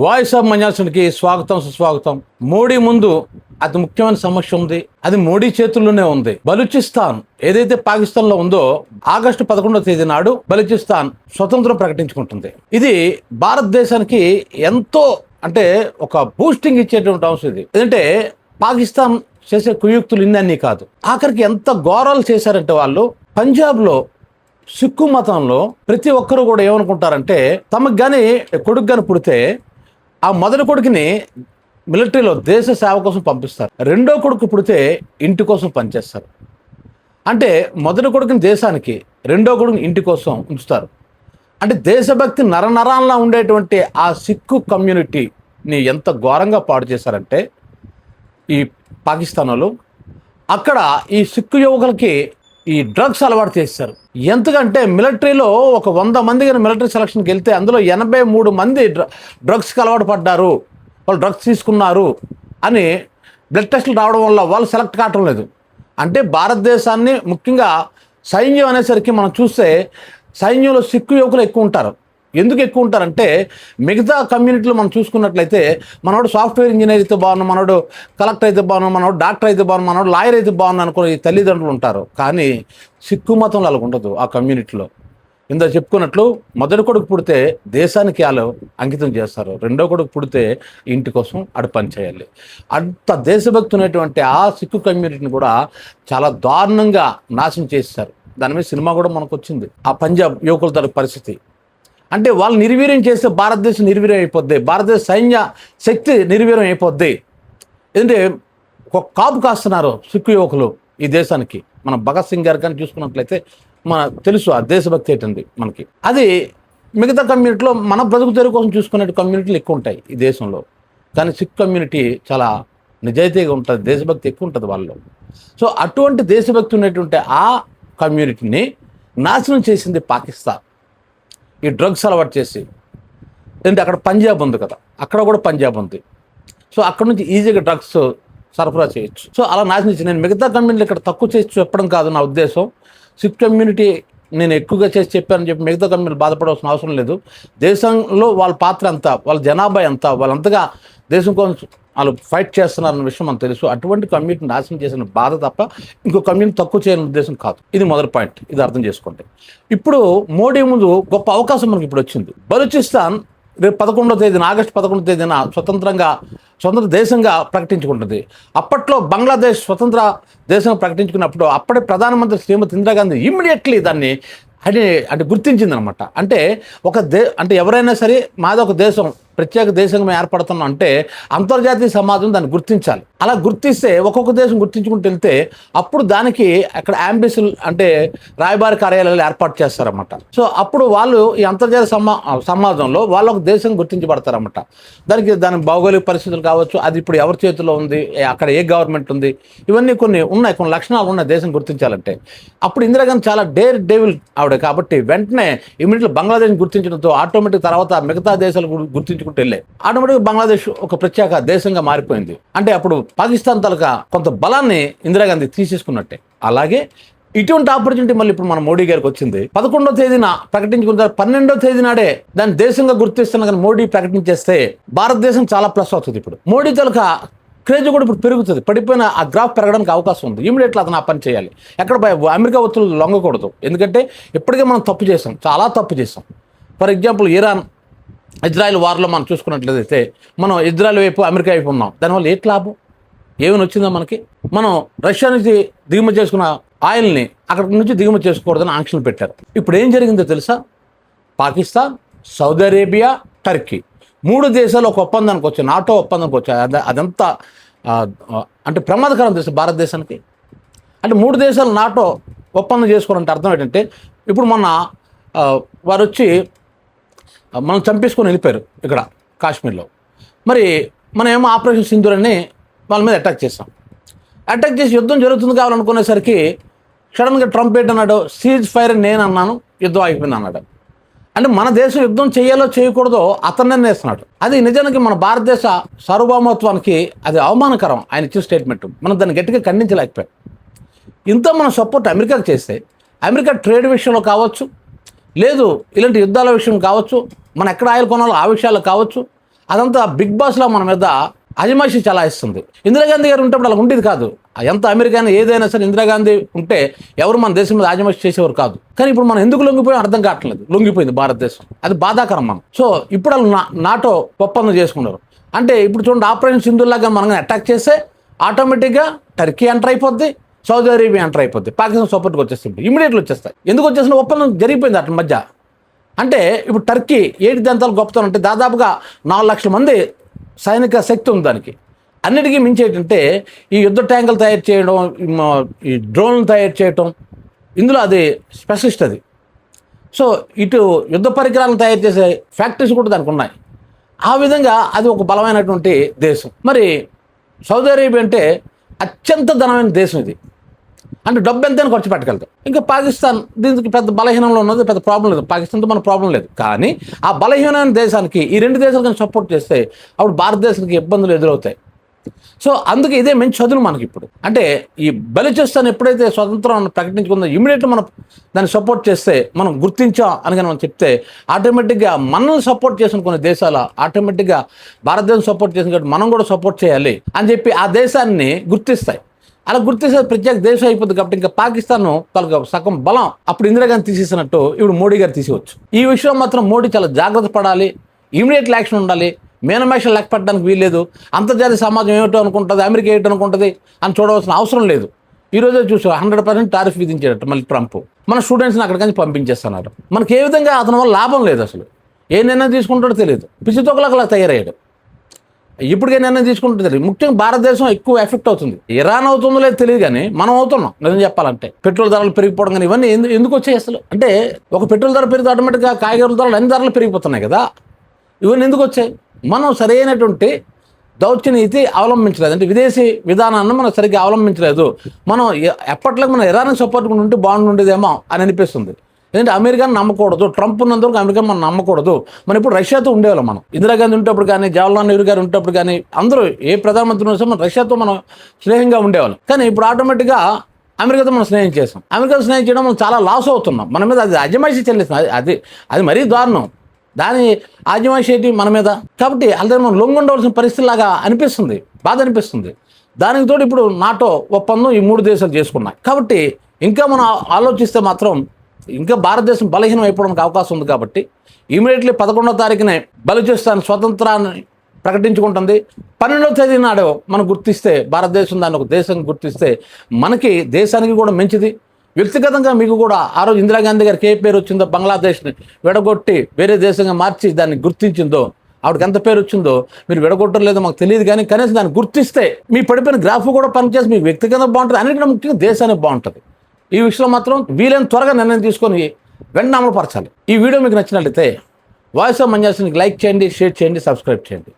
Voice of మన్యాసునికి స్వాగతం సుస్వాగతం. మోడీ ముందు అతి ముఖ్యమైన సమస్య ఉంది. అది మోడీ చేతుల్లోనే ఉంది. బలూచిస్తాన్ ఏదైతే పాకిస్తాన్ లో ఉందో ఆగస్టు 11వ తేదీ నాడు బలూచిస్తాన్ స్వతంత్రం ప్రకటించుకుంటుంది. ఇది భారతదేశానికి ఎంతో అంటే ఒక బూస్టింగ్ ఇచ్చేటువంటి అంశం ఇది. ఎందుకంటే పాకిస్తాన్ చేసే కుయుక్తులు ఇన్ని కాదు. ఆఖరికి ఎంత ఘోరాలు చేశారంటే వాళ్ళు పంజాబ్ లో సిక్కు మతంలో ప్రతి ఒక్కరు కూడా ఏమనుకుంటారంటే తమకు కానీ కొడుకు కానీ పుడితే ఆ మొదటి కొడుకుని మిలిటరీలో దేశ సేవ కోసం పంపిస్తారు. రెండో కొడుకు పుడితే ఇంటి కోసం పనిచేస్తారు. అంటే మొదటి కొడుకుని దేశానికి, రెండో కొడుకుని ఇంటి కోసం ఉంచుతారు. అంటే దేశభక్తి నరనరాల్లో ఉండేటువంటి ఆ సిక్కు కమ్యూనిటీని ఎంత ఘోరంగా పాడు చేశారంటే ఈ పాకిస్తాన్ వాళ్ళు అక్కడ ఈ సిక్కు యువకులకి ఈ డ్రగ్స్ అలవాటు చేస్తారు. ఎందుకంటే మిలిటరీలో ఒక 100 మంది కానీ మిలిటరీ సెలక్షన్కి వెళ్తే అందులో 83 మంది డ్రగ్స్కి అలవాటు పడ్డారు, వాళ్ళు డ్రగ్స్ తీసుకున్నారు అని బ్లడ్ టెస్టులు రావడం వల్ల వాళ్ళు సెలెక్ట్ కావటం లేదు. అంటే భారతదేశాన్ని ముఖ్యంగా సైన్యం అనేసరికి మనం చూస్తే సైన్యంలో సిక్కు యువకులు ఎక్కువ ఉంటారు. ఎందుకు ఎక్కువ ఉంటారంటే మిగతా కమ్యూనిటీలో మనం చూసుకున్నట్లయితే మనోడు సాఫ్ట్వేర్ ఇంజనీర్ అయితే బాగున్నాం, మనోడు కలెక్టర్ అయితే బాగున్నాం, మనోడు డాక్టర్ అయితే బాగున్నాం, మనోడు లాయర్ అయితే బాగున్నాం అనుకునే తల్లిదండ్రులు ఉంటారు. కానీ సిక్కు మతంలో అలా ఉండదు. ఆ కమ్యూనిటీలో ఇందా చెప్పుకున్నట్లు మొదటి కొడుకు పుడితే దేశానికి వాళ్ళు అంకితం చేస్తారు, రెండో కొడుకు పుడితే ఇంటి కోసం అడు పని చేయాలి. అంత దేశభక్తి ఉన్నటువంటి ఆ సిక్కు కమ్యూనిటీని కూడా చాలా దారుణంగా నాశనం చేస్తారు. దాని మీద సినిమా కూడా మనకు వచ్చింది. ఆ పంజాబ్ యువకుల తరపు పరిస్థితి అంటే వాళ్ళు నిర్వీర్యం చేస్తే భారతదేశం నిర్వీర్యం అయిపోద్ది, భారతదేశ సైన్య శక్తి నిర్వీర్యం అయిపోద్ది. ఎందుకంటే ఒక కాపు కాస్తున్నారు సిక్కు యువకులు ఈ దేశానికి. మన భగత్ సింగ్ గారు కానీ చూసుకున్నట్లయితే మన తెలుసు ఆ దేశభక్తి ఏంటంది మనకి. అది మిగతా కమ్యూనిటీలో మన బ్రతుకు తెరువు కోసం చూసుకునే కమ్యూనిటీలు ఎక్కువ ఉంటాయి ఈ దేశంలో. కానీ సిక్ కమ్యూనిటీ చాలా నిజాయితీగా ఉంటుంది, దేశభక్తి ఎక్కువ ఉంటుంది వాళ్ళలో. సో అటువంటి దేశభక్తి ఉన్నటువంటి ఆ కమ్యూనిటీని నాశనం చేసింది పాకిస్తాన్ ఈ డ్రగ్స్ అలవాటు చేసి. ఎందుకంటే అక్కడ పంజాబ్ ఉంది కదా, అక్కడ కూడా పంజాబ్ ఉంది. సో అక్కడ నుంచి ఈజీగా డ్రగ్స్ సరఫరా చేయొచ్చు. సో అలా నాశనం చేసి నేను మిగతా కమ్యూనిటీలు ఇక్కడ తక్కువ చేసి చెప్పడం కాదు నా ఉద్దేశం. సిక్ కమ్యూనిటీ నేను ఎక్కువగా చేసి చెప్పానని చెప్పి మిగతా కమ్యూనిటీ బాధపడాల్సిన అవసరం లేదు. దేశంలో వాళ్ళ పాత్ర ఎంత, వాళ్ళ జనాభా ఎంత, వాళ్ళంతగా దేశం కోసం వాళ్ళు ఫైట్ చేస్తున్నారన్న విషయం మనకు తెలుసు. అటువంటి కమ్యూనిటీని నాశనం చేసిన బాధ తప్ప ఇంకో కమ్యూనిటీ తక్కువ చేయని ఉద్దేశం కాదు. ఇది మొదటి పాయింట్, ఇది అర్థం చేసుకోండి. ఇప్పుడు మోడీ ముందు గొప్ప అవకాశం మనకి ఇప్పుడు వచ్చింది. బలూచిస్తాన్ రేపు 11వ తేదీన ఆగస్టు 11వ తేదీన స్వతంత్ర దేశంగా ప్రకటించుకుంటుంది. అప్పట్లో బంగ్లాదేశ్ స్వతంత్ర దేశంగా ప్రకటించుకున్నప్పుడు అప్పటి ప్రధానమంత్రి శ్రీమతి ఇందిరాగాంధీ ఇమ్మీడియట్లీ దాన్ని అంటే గుర్తించింది అనమాట. అంటే అంటే ఎవరైనా సరే మాది ఒక దేశం, ప్రత్యేక దేశంగా ఏర్పడుతున్నాం అంటే అంతర్జాతీయ సమాజం దాన్ని గుర్తించాలి. అలా గుర్తిస్తే ఒక్కొక్క దేశం గుర్తించుకుంటూ వెళ్తే అప్పుడు దానికి అక్కడ అంబాసిడర్లు అంటే రాయబారి కార్యాలయాలు ఏర్పాటు చేస్తారన్నమాట. సో అప్పుడు వాళ్ళు ఈ అంతర్జాతీయ సమాజంలో వాళ్ళు ఒక దేశం గుర్తించబడతారన్నమాట. దాని భౌగోళిక పరిస్థితులు కావచ్చు, అది ఇప్పుడు ఎవరి చేతిలో ఉంది, అక్కడ ఏ గవర్నమెంట్ ఉంది, ఇవన్నీ కొన్ని లక్షణాలు ఉన్నాయి దేశం గుర్తించాలంటే. అప్పుడు ఇందిరాగాంధీ చాలా డేవిల్ ఆవిడ కాబట్టి వెంటనే ఇమీడియట్లీ బంగ్లాదేశ్ గుర్తించడంతో ఆటోమేటిక్ తర్వాత మిగతా దేశాలు గుర్తించుకుంటూ వెళ్ళాయి. ఆటోమేటిక్ బంగ్లాదేశ్ ఒక ప్రత్యేక దేశంగా మారిపోయింది. అంటే అప్పుడు పాకిస్తాన్ తాలూకా కొంత బలాన్ని ఇందిరాగాంధీ తీసేసుకున్నట్టే. అలాగే ఇటువంటి ఆపర్చునిటీ మళ్ళీ ఇప్పుడు మన మోడీ గారికి వచ్చింది. 11వ తేదీన ప్రకటించుకున్న 12వ తేదీ నాడే దాన్ని దేశంగా గుర్తిస్తున్న కానీ మోడీ ప్రకటించేస్తే భారతదేశం చాలా ప్లస్ అవుతుంది. ఇప్పుడు మోడీ తాలూకా క్రేజ్ కూడా ఇప్పుడు పెరుగుతుంది. పడిపోయిన ఆ గ్రాఫ్ పెరగడానికి అవకాశం ఉంది. ఇమీడియట్లీ అతను ఆ పని చేయాలి. ఎక్కడ అమెరికా ఒత్తిళ్లు లొంగకూడదు. ఎందుకంటే ఇప్పటికే మనం తప్పు చేసాం, చాలా తప్పు చేసాం. ఫర్ ఎగ్జాంపుల్ ఇజ్రాయెల్ వార్లో మనం చూసుకున్నట్లయితే మనం ఇజ్రాయెల్ వైపు అమెరికా వైపు ఉన్నాం. దానివల్ల ఏంటి లాభం, ఏమైనా వచ్చిందా మనకి? మనం రష్యా నుంచి దిగుమతి చేసుకున్న ఆయిల్ని అక్కడి నుంచి దిగుమతి చేసుకోకూడదని ఆంక్షలు పెట్టారు. ఇప్పుడు ఏం జరిగిందో తెలుసా? పాకిస్తాన్, సౌదీ అరేబియా, టర్కీ 3 దేశాలు ఒక ఒప్పందానికి వచ్చాయి, నాటో ఒప్పందానికి వచ్చాయి. అదంతా అంటే ప్రమాదకరం తెలుసు భారతదేశానికి. అంటే 3 దేశాలు నాటో ఒప్పందం చేసుకోవాలంటే అర్థం ఏంటంటే ఇప్పుడు మొన్న వారు వచ్చి మనం చంపేసుకొని వెళ్ళిపోయారు ఇక్కడ కాశ్మీర్లో. మరి మనం ఏమో ఆపరేషన్ సింధూర్ అని వాళ్ళ మీద అటాక్ చేసాం. అటాక్ చేసి యుద్ధం జరుగుతుంది కావాలనుకునేసరికి సడన్గా ట్రంప్ ఏంటన్నాడు, సీజ్ ఫైర్ నేను అన్నాను, యుద్ధం అయిపోయింది అన్నాడు. అంటే మన దేశం యుద్ధం చేయాలో చేయకూడదో అతను నిర్ణయిస్తున్నాడు. అది నిజానికి మన భారతదేశ సార్వభౌమత్వానికి అది అవమానకరం. ఆయన ఇచ్చిన స్టేట్మెంట్ మనం దాన్ని గట్టిగా ఖండించలేకపోయాం. ఇంత మనం సపోర్ట్ అమెరికాకి చేస్తే అమెరికా ట్రేడ్ విషయంలో కావచ్చు, లేదు ఇలాంటి యుద్ధాల విషయం కావచ్చు, మనం ఎక్కడ ఆయిల్ కొనాలో ఆ విషయాలు కావచ్చు, అదంతా బిగ్ బాస్లో మన మీద అజమాయిషి చలాయిస్తుంది. ఇందిరాగాంధీ గారు ఉంటప్పుడు అలా ఉండేది కాదు. ఎంత అమెరికాని ఏదైనా సరే ఇందిరాగాంధీ ఉంటే ఎవరు మన దేశం మీద అజమాయిషి చేసేవారు కాదు. కానీ ఇప్పుడు మనం ఎందుకు లొంగిపోయాం అర్థం కావట్లేదు. లొంగిపోయింది భారతదేశం, అది బాధాకరం. మనం సో ఇప్పుడు వాళ్ళు నాటో ఒప్పందం చేసుకున్నారు అంటే ఇప్పుడు చూడండి, ఆపరేషన్ సింధూర్లాగా మనం అటాక్ చేస్తే ఆటోమేటిక్గా టర్కీ ఎంటర్ అయిపోద్ది, సౌదీ అరేబియా ఎంటర్ అయిపోద్ది, పాకిస్తాన్ సపోర్ట్కి వచ్చేస్తుంది, ఇమీడియట్లీ వచ్చేస్తాయి. ఎందుకు వచ్చేసిన ఒప్పందం జరిగిపోయింది అట్ల మధ్య. అంటే ఇప్పుడు టర్కీ ఏడు దంతాలు గొప్పతనం అంటే దాదాపుగా 4 లక్షల మంది సైనిక శక్తి ఉంది దానికి. అన్నిటికీ మించి ఏంటంటే ఈ యుద్ధ ట్యాంకులు తయారు చేయడం, ఈ డ్రోన్లు తయారు చేయడం, ఇందులో అది స్పెషలిస్ట్ అది. సో ఇటు యుద్ధ పరికరాలను తయారు చేసే ఫ్యాక్టరీస్ కూడా దానికి ఉన్నాయి. ఆ విధంగా అది ఒక బలమైనటువంటి దేశం. మరి సౌదీ అరేబియా అంటే అత్యంత ధనమైన దేశం ఇది. అంటే డబ్బు ఎంతైనా ఖర్చు పెట్టగలుగుతాం. ఇంకా పాకిస్తాన్ దీనికి పెద్ద బలహీనంలో ఉన్నది, పెద్ద ప్రాబ్లం లేదు. పాకిస్తాన్తో మన ప్రాబ్లం లేదు. కానీ ఆ బలహీనమైన దేశానికి ఈ 2 దేశాలు కానీ సపోర్ట్ చేస్తే అప్పుడు భారతదేశానికి ఇబ్బందులు ఎదురవుతాయి. సో అందుకే ఇదే మంచి చదువు మనకి ఇప్పుడు. అంటే ఈ బలూచిస్తాన్ ఎప్పుడైతే స్వతంత్రం ప్రకటించుకుందో ఇమీడియట్గా మనం దాన్ని సపోర్ట్ చేస్తే, మనం గుర్తించాం అని మనం చెప్తే ఆటోమేటిక్గా మనల్ని సపోర్ట్ చేసిన కొన్ని దేశాలు ఆటోమేటిక్గా భారతదేశం సపోర్ట్ చేసిన కాబట్టి మనం కూడా సపోర్ట్ చేయాలి అని చెప్పి ఆ దేశాన్ని గుర్తిస్తాయి. అలా గుర్తిస్తే ప్రత్యేక దేశం అయిపోతుంది. కాబట్టి ఇంకా పాకిస్తాన్ తనకు సగం బలం అప్పుడు ఇందిరాగాంధీ తీసేసినట్టు ఇప్పుడు మోడీ గారు తీసేవచ్చు. ఈ విషయం మాత్రం మోడీ చాలా జాగ్రత్త పడాలి, ఇమీడియట్ యాక్షన్ ఉండాలి. మేనమేషం లెక్క పెట్టడానికి వీల్లేదు. అంతర్జాతీయ సమాజం ఏమిటో అనుకుంటుంది, అమెరికా ఏమిటో అనుకుంటుంది అని చూడవలసిన అవసరం లేదు. ఈరోజే చూసాం 100% టారిఫ్ విధించేటట్టు మళ్ళీ ట్రంప్ మన స్టూడెంట్స్ని అక్కడికి పంపించేస్తున్నారు. మనకి ఏ విధంగా అతని వల్ల లాభం లేదు. అసలు ఏ నిర్ణయం తీసుకుంటాడో తెలియదు, పిచ్చితోకలా తయారయ్యాడు. ఇప్పటికే నిర్ణయం తీసుకుంటే తెలియదు. ముఖ్యంగా భారతదేశం ఎక్కువ ఎఫెక్ట్ అవుతుంది. ఇరాన్ అవుతుందో లేదో తెలియదు, కానీ మనం అవుతున్నాం. నిజం చెప్పాలంటే పెట్రోల్ ధరలు పెరిగిపోవడం కానీ ఇవన్నీ ఎందుకు వచ్చాయి అసలు? అంటే ఒక పెట్రోల్ ధర పెరిగితే ఆటోమేటిక్గా కాయగూరల ధరలు అన్ని ధరలు పెరిగిపోతున్నాయి కదా. ఇవన్నీ ఎందుకు వచ్చాయి? మనం సరైనటువంటి దౌత్యనీతి అవలంబించలేదు. అంటే విదేశీ విధానాన్ని మనం సరిగ్గా అవలంబించలేదు. మనం ఎప్పట్లో మనం ఇరాన్కి సపోర్ట్ ఉంటే బాగుండేదేమో అని అనిపిస్తుంది. ఎందుకంటే అమెరికాను నమ్మకూడదు, ట్రంప్ ఉన్నందుకు అమెరికాను మనం నమ్మకూడదు. మనం ఇప్పుడు రష్యాతో ఉండేవాళ్ళం. మనం ఇందిరాగాంధీ ఉంటప్పుడు కానీ, జవహర్లాల్ నెహ్రూ గారు ఉంటప్పుడు కానీ, అందరూ ఏ ప్రధానమంత్రి ఉన్నా మనం రష్యాతో మనం స్నేహంగా ఉండేవాళ్ళం. కానీ ఇప్పుడు ఆటోమేటిక్గా అమెరికాతో మనం స్నేహం చేస్తాం. అమెరికాతో స్నేహం చేయడం మనం చాలా లాస్ అవుతున్నాం. మన మీద అది అజమాయిషీ చెల్లిస్తుంది. అది మరీ దారుణం. దాని అజమాయిషీ ఏంటి మన మీద. కాబట్టి అలాగే మనం లొంగుండవలసిన పరిస్థితిలాగా అనిపిస్తుంది, బాధ అనిపిస్తుంది. దానికి తోడు ఇప్పుడు నాటో ఒప్పందం ఈ 3 దేశాలు చేసుకున్నాయి. కాబట్టి ఇంకా మనం ఆలోచిస్తే మాత్రం ఇంకా భారతదేశం బలహీనం అయిపోవడానికి అవకాశం ఉంది. కాబట్టి ఇమీడియట్లీ 11వ తారీఖునే బలూచిస్తాన్ స్వతంత్రాన్ని ప్రకటించుకుంటుంది. 12వ తేదీ నాడు మనం గుర్తిస్తే, భారతదేశం దాన్ని ఒక దేశం గుర్తిస్తే మనకి దేశానికి కూడా మంచిది. వ్యక్తిగతంగా మీకు కూడా ఆ రోజు ఇందిరాగాంధీ గారికి ఏ పేరు వచ్చిందో, బంగ్లాదేశ్ని విడగొట్టి వేరే దేశంగా మార్చి దాన్ని గుర్తించిందో, ఆవిడకి ఎంత పేరు వచ్చిందో మీరు విడగొట్టలేదో మాకు తెలియదు. కానీ కనీసం దాన్ని గుర్తిస్తే మీ పడిపోయిన గ్రాఫ్ కూడా పనిచేసి మీకు వ్యక్తిగతంగా బాగుంటుంది, అన్నింటిలో ముఖ్యంగా దేశానికి బాగుంటుంది. ఈ విషయంలో మాత్రం వీలైన త్వరగా నిర్ణయం తీసుకొని వెంటనే అమలుపరచాలి. ఈ వీడియో మీకు నచ్చినట్లయితే వాయిస్ ఆఫ్ మంజాస్ని లైక్ చేయండి, షేర్ చేయండి, సబ్స్క్రైబ్ చేయండి.